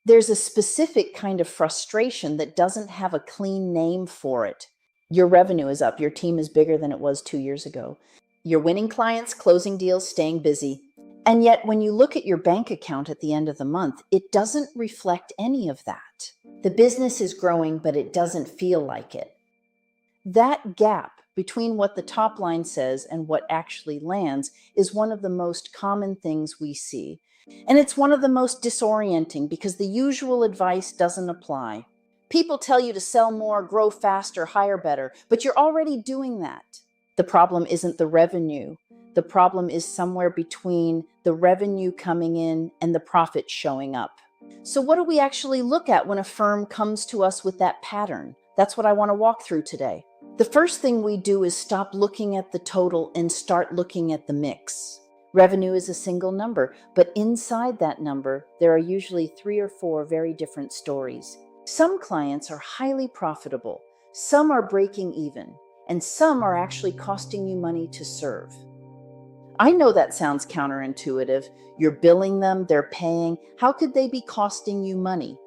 There's a specific kind of frustration that doesn't have a clean name for it. Your revenue is up. Your team is bigger than it was 2 years ago. You're winning clients, closing deals, staying busy. And yet, when you look at your bank account at the end of the month, it doesn't reflect any of that. The business is growing, but it doesn't feel like it. That gap between what the top line says and what actually lands is one of the most common things we see. And it's one of the most disorienting because the usual advice doesn't apply. People tell you to sell more, grow faster, hire better, but you're already doing that. The problem isn't the revenue. The problem is somewhere between the revenue coming in and the profit showing up. So what do we actually look at when a firm comes to us with that pattern? That's what I want to walk through today. The first thing we do is stop looking at the total and start looking at the mix. Revenue is a single number, but inside that number, there are usually 3 or 4 very different stories. Some clients are highly profitable, some are breaking even, and some are actually costing you money to serve. I know that sounds counterintuitive. You're billing them, they're paying. How could they be costing you money?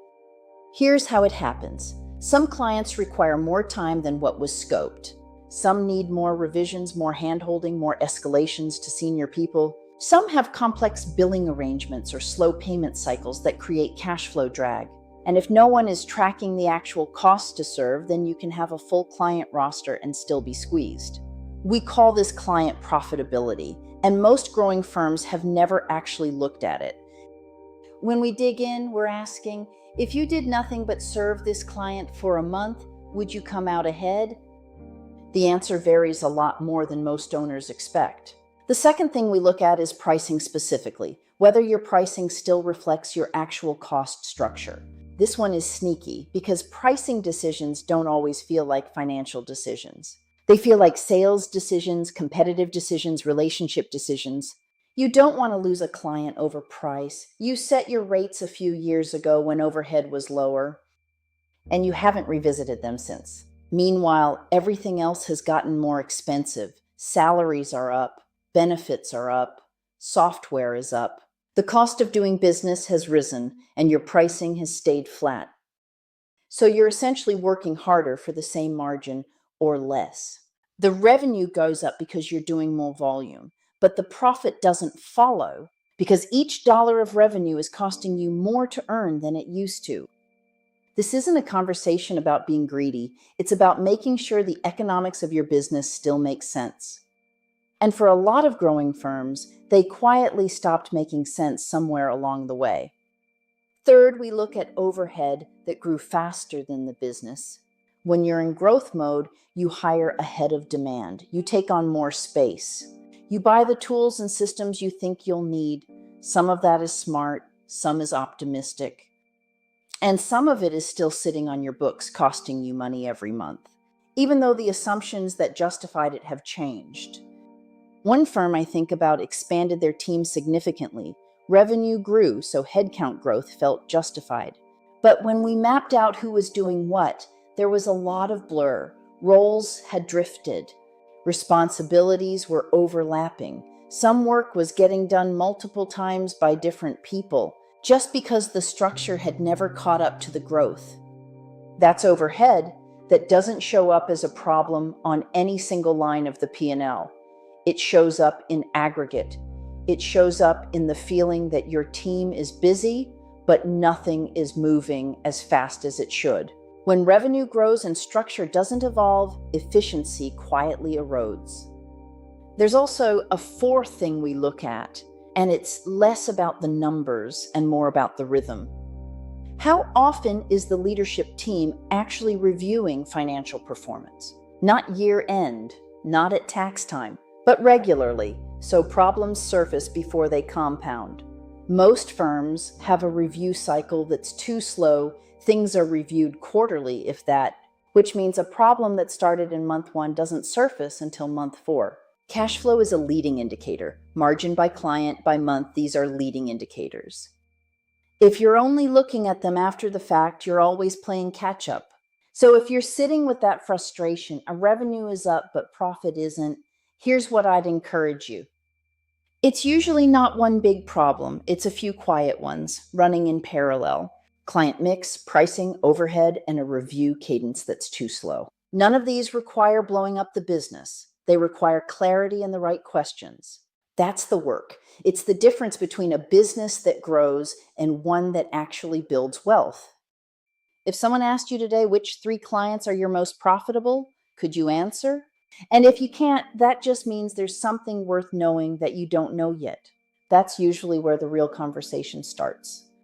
Here's how it happens. Some clients require more time than what was scoped. Some need more revisions, more handholding, more escalations to senior people. Some have complex billing arrangements or slow payment cycles that create cash flow drag. And if no one is tracking the actual cost to serve, then you can have a full client roster and still be squeezed. We call this client profitability, and most growing firms have never actually looked at it. When we dig in, we're asking, if you did nothing but serve this client for a month, would you come out ahead? The answer varies a lot more than most owners expect. The second thing we look at is pricing specifically, whether your pricing still reflects your actual cost structure. This one is sneaky because pricing decisions don't always feel like financial decisions. They feel like sales decisions, competitive decisions, relationship decisions. You don't want to lose a client over price. You set your rates a few years ago when overhead was lower, and you haven't revisited them since. Meanwhile, everything else has gotten more expensive. Salaries are up, benefits are up, software is up. The cost of doing business has risen, and your pricing has stayed flat. So you're essentially working harder for the same margin or less. The revenue goes up because you're doing more volume, but the profit doesn't follow because each dollar of revenue is costing you more to earn than it used to. This isn't a conversation about being greedy. It's about making sure the economics of your business still make sense. And for a lot of growing firms, they quietly stopped making sense somewhere along the way. Third, we look at overhead that grew faster than the business. When you're in growth mode, you hire ahead of demand. You take on more space. You buy the tools and systems you think you'll need. Some of that is smart, some is optimistic. And some of it is still sitting on your books, costing you money every month, even though the assumptions that justified it have changed. One firm I think about expanded their team significantly. Revenue grew, so headcount growth felt justified. But when we mapped out who was doing what, there was a lot of blur. Roles had drifted. Responsibilities were overlapping. Some work was getting done multiple times by different people, just because the structure had never caught up to the growth. That's overhead that doesn't show up as a problem on any single line of the P&L. It shows up in aggregate. It shows up in the feeling that your team is busy, but nothing is moving as fast as it should. When revenue grows and structure doesn't evolve, efficiency quietly erodes. There's also a fourth thing we look at, and it's less about the numbers and more about the rhythm. How often is the leadership team actually reviewing financial performance? Not year end, not at tax time, but regularly, so problems surface before they compound. Most firms have a review cycle that's too slow. Things are reviewed quarterly, if that, which means a problem that started in month 1 doesn't surface until month 4. Cash flow is a leading indicator. Margin by client, by month, these are leading indicators. If you're only looking at them after the fact, you're always playing catch up. So if you're sitting with that frustration, a revenue is up but profit isn't, here's what I'd encourage you. It's usually not one big problem. It's a few quiet ones running in parallel. client mix, pricing, overhead, and a review cadence that's too slow. None of these require blowing up the business. They require clarity and the right questions. That's the work. It's the difference between a business that grows and one that actually builds wealth. If someone asked you today which 3 clients are your most profitable, could you answer? And if you can't, that just means there's something worth knowing that you don't know yet. That's usually where the real conversation starts.